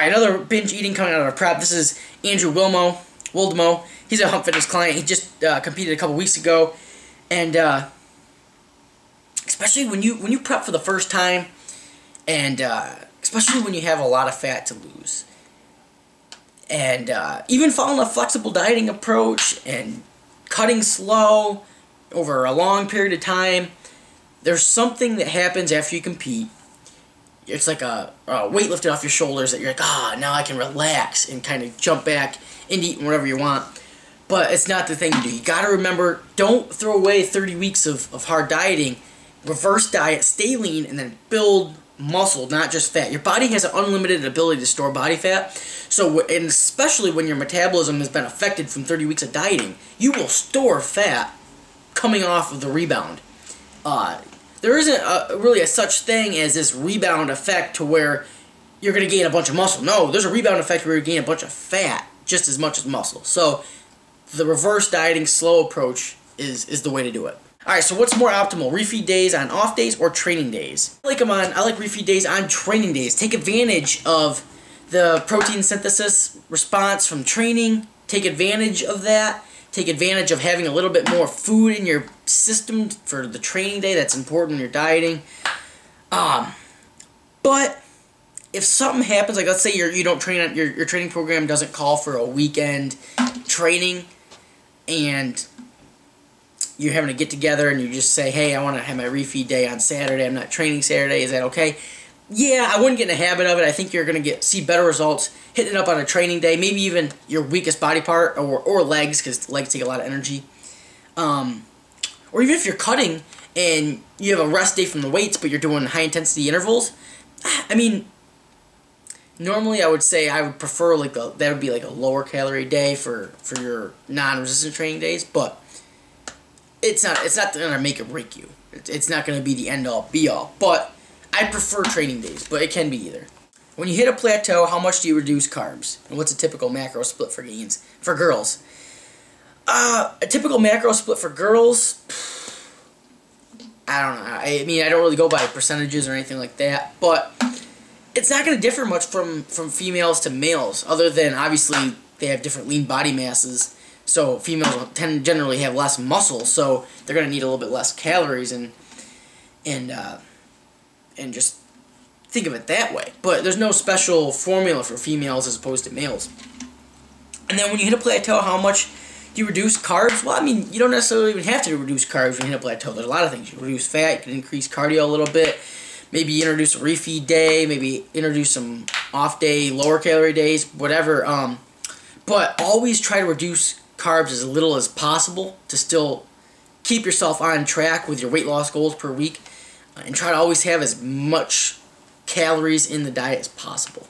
Alright, another binge eating coming out of prep. This is Andrew Wildmo. He's a Hunt Fitness client. He just competed a couple weeks ago. And especially when you prep for the first time, and especially when you have a lot of fat to lose. And even following a flexible dieting approach and cutting slow over a long period of time, there's something that happens after you compete. It's like a weight lifted off your shoulders that you're like, now I can relax and kind of jump back into eating whatever you want. But it's not the thing to do. You got to remember, don't throw away 30 weeks of hard dieting. Reverse diet, stay lean, and then build muscle, not just fat. Your body has an unlimited ability to store body fat. So, and especially when your metabolism has been affected from 30 weeks of dieting, you will store fat coming off of the rebound. There isn't really a such thing as this rebound effect to where you're going to gain a bunch of muscle. No, there's a rebound effect where you gain a bunch of fat just as much as muscle. So the reverse dieting slow approach is the way to do it. Alright, so what's more optimal? Refeed days on off days or training days? I like refeed days on training days. Take advantage of the protein synthesis response from training. Take advantage of that. Take advantage of having a little bit more food in your system for the training day. That's important when you're dieting. But if something happens, like let's say you don't train, your training program doesn't call for a weekend training, and you're having to get together and you just say, hey, I want to have my refeed day on Saturday. I'm not training Saturday. Is that okay? Yeah, I wouldn't get in the habit of it. I think you're going to see better results hitting it up on a training day, maybe even your weakest body part, or legs, because legs take a lot of energy. Or even if you're cutting and you have a rest day from the weights, but you're doing high-intensity intervals. I mean, normally I would say I would prefer that would be like a lower calorie day for your non-resistant training days, but it's not going to make or break you. It's not going to be the end-all, be-all, but I prefer training days, but it can be either. When you hit a plateau, how much do you reduce carbs? And what's a typical macro split for gains? For girls. A typical macro split for girls, I don't know. I mean, I don't really go by percentages or anything like that, but it's not going to differ much from females to males, other than obviously they have different lean body masses. So females tend to generally have less muscle, so they're going to need a little bit less calories and just think of it that way. But there's no special formula for females as opposed to males. And then when you hit a plateau, how much do you reduce carbs? Well, I mean, you don't necessarily even have to reduce carbs when you hit a plateau. There's a lot of things. You can reduce fat, you can increase cardio a little bit, maybe introduce a refeed day, maybe introduce some off-day, lower-calorie days, whatever. But always try to reduce carbs as little as possible to still keep yourself on track with your weight loss goals per week. And try to always have as much calories in the diet as possible.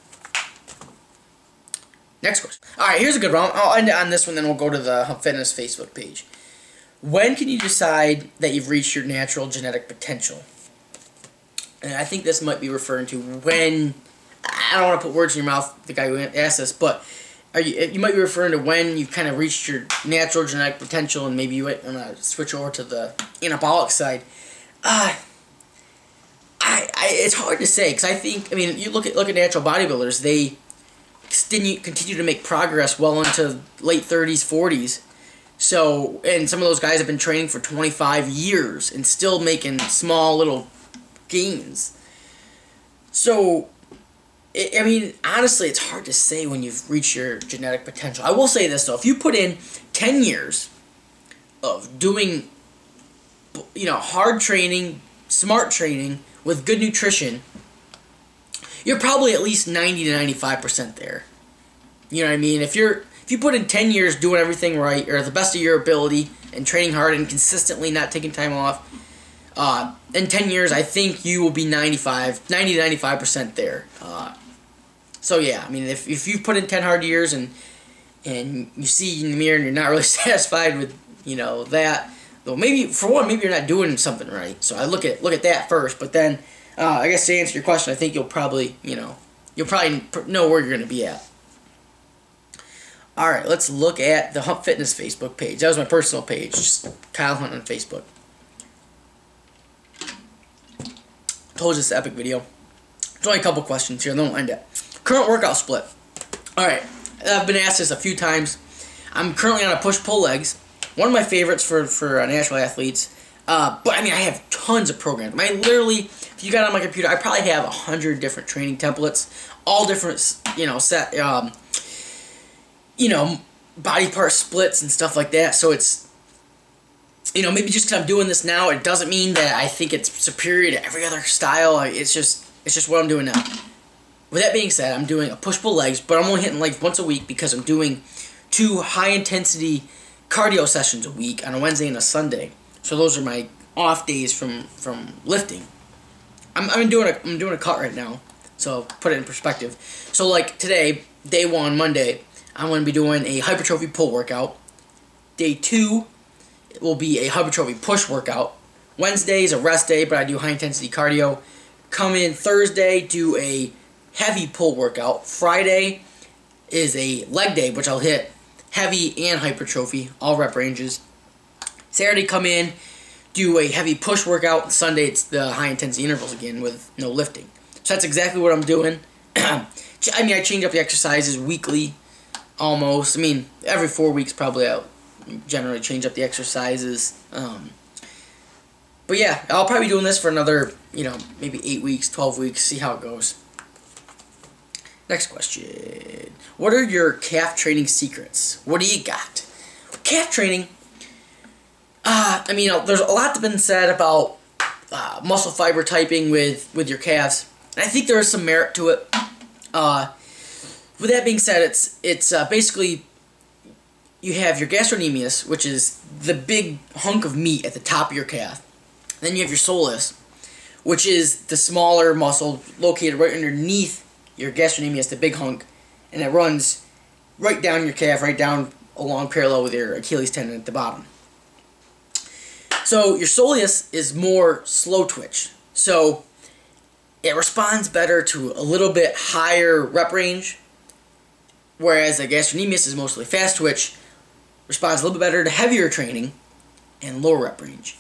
Next question. Alright, here's a good one. I'll end it on this one, then we'll go to the Hunt Fitness Facebook page. When can you decide that you've reached your natural genetic potential? And I think this might be referring to when, I don't want to put words in your mouth, the guy who asked this, but you might be referring to when you've kind of reached your natural genetic potential, and maybe you might want to switch over to the anabolic side. It's hard to say, because I mean, you look at natural bodybuilders, they continue to make progress well into late 30s, 40s. So, and some of those guys have been training for 25 years and still making small little gains. So, I mean, honestly, it's hard to say when you've reached your genetic potential. I will say this, though. If you put in 10 years of doing, hard training, smart training, with good nutrition, you're probably at least 90 to 95% there. You know what I mean? If you put in 10 years doing everything right, or the best of your ability, and training hard and consistently not taking time off, in 10 years, I think you will be 90 to 95% there. So yeah, I mean, if you put in 10 hard years and you see in the mirror and you're not really satisfied with that, though maybe you're not doing something right. So I look at that first, but then I guess to answer your question, I think you'll probably know where you're going to be at. All right, let's look at the Hunt Fitness Facebook page. That was my personal page, just Kyle Hunt on Facebook. Told you this epic video. There's only a couple questions here. Don't mind it. Current workout split. Alright, I've been asked this a few times. I'm currently on a push-pull legs. One of my favorites for natural athletes. But I mean, I have tons of programs. I literally, if you got on my computer, I probably have 100 different training templates, all different, body part splits and stuff like that. So it's, maybe just because I'm doing this now, it doesn't mean that I think it's superior to every other style. It's just what I'm doing now. With that being said, I'm doing a push-pull legs, but I'm only hitting legs once a week because I'm doing 2 high-intensity cardio sessions a week on a Wednesday and a Sunday. So those are my off days from lifting. I'm doing a cut right now, so put it in perspective. So like today, day 1, Monday, I'm going to be doing a hypertrophy pull workout. Day 2 will be a hypertrophy push workout. Wednesday is a rest day, but I do high intensity cardio. Come in Thursday, do a heavy pull workout. Friday is a leg day, which I'll hit heavy and hypertrophy, all rep ranges. Saturday, come in, do a heavy push workout. Sunday, it's the high intensity intervals again with no lifting. So that's exactly what I'm doing. I change up the exercises weekly, almost. Every 4 weeks probably I'll generally change up the exercises. But yeah, I'll probably be doing this for another, maybe 8 weeks, 12 weeks, see how it goes. Next question. What are your calf training secrets? What do you got? Calf training, there's a lot that's been said about muscle fiber typing with your calves. And I think there is some merit to it. With that being said, it's basically you have your gastrocnemius, which is the big hunk of meat at the top of your calf. Then you have your soleus, which is the smaller muscle located right underneath your gastrocnemius, the big hunk, and it runs right down your calf, right down along parallel with your Achilles tendon at the bottom. So your soleus is more slow twitch. So it responds better to a little bit higher rep range, whereas the gastrocnemius is mostly fast twitch, responds a little bit better to heavier training and lower rep range.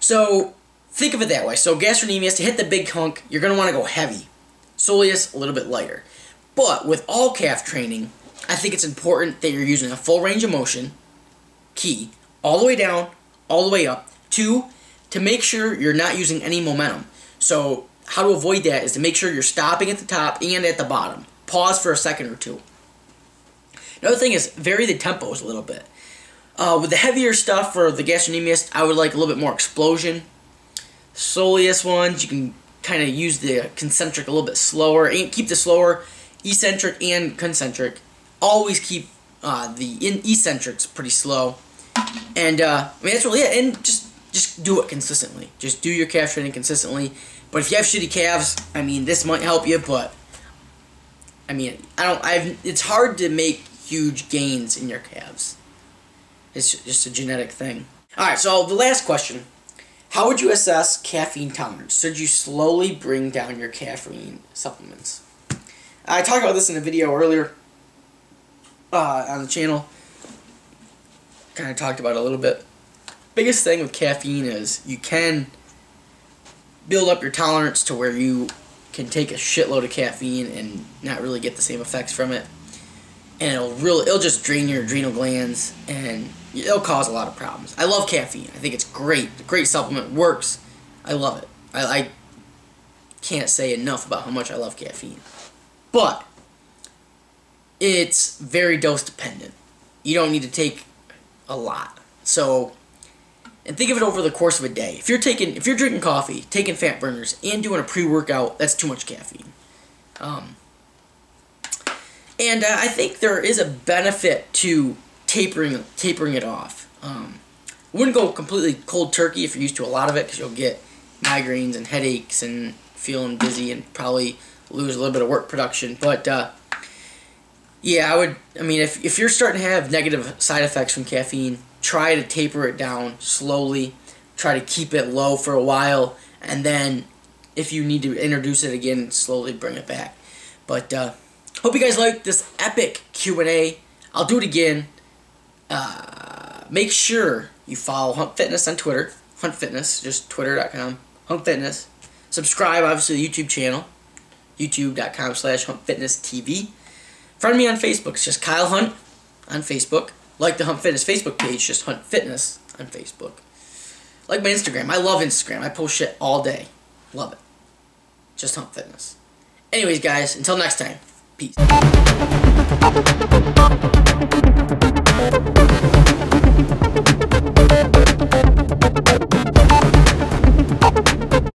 So think of it that way. So gastrocnemius, to hit the big hunk, you're going to want to go heavy. Soleus, a little bit lighter. But with all calf training, I think it's important that you're using a full range of motion, key, all the way down, all the way up. 2, to make sure you're not using any momentum. So how to avoid that is to make sure you're stopping at the top and at the bottom. Pause for a second or 2. Another thing is vary the tempos a little bit. With the heavier stuff for the gastrocnemius, I would like a little bit more explosion. Soleus ones, you can kind of use the concentric a little bit slower, and keep the slower eccentric and concentric. Always keep the eccentrics pretty slow. And that's really it. And just do it consistently. Just do your calf training consistently. But if you have shitty calves, this might help you. But it's hard to make huge gains in your calves. It's just a genetic thing. Alright, so the last question. How would you assess caffeine tolerance? Should you slowly bring down your caffeine supplements? I talked about this in a video earlier on the channel. Kind of talked about it a little bit. Biggest thing with caffeine is you can build up your tolerance to where you can take a shitload of caffeine and not really get the same effects from it. And it'll just drain your adrenal glands, and it'll cause a lot of problems. I love caffeine. I think it's great. A great supplement. Works. I love it. I can't say enough about how much I love caffeine. But it's very dose dependent. You don't need to take a lot. So, and think of it over the course of a day. If you're drinking coffee, taking fat burners, and doing a pre-workout, that's too much caffeine. And I think there is a benefit to tapering it off. Wouldn't go completely cold turkey if you're used to a lot of it, because you'll get migraines and headaches and feeling dizzy and probably lose a little bit of work production. But yeah, if you're starting to have negative side effects from caffeine, try to taper it down slowly. Try to keep it low for a while, and then if you need to introduce it again, slowly bring it back. But hope you guys liked this epic Q&A. I'll do it again. Make sure you follow Hunt Fitness on Twitter. Hunt Fitness, just twitter.com. Hunt Fitness. Subscribe, obviously, to the YouTube channel. youtube.com/HuntFitnessTV. Friend me on Facebook. It's just Kyle Hunt on Facebook. Like the Hunt Fitness Facebook page, just Hunt Fitness on Facebook. Like my Instagram. I love Instagram. I post shit all day. Love it. Just Hunt Fitness. Anyways, guys, until next time. Peace.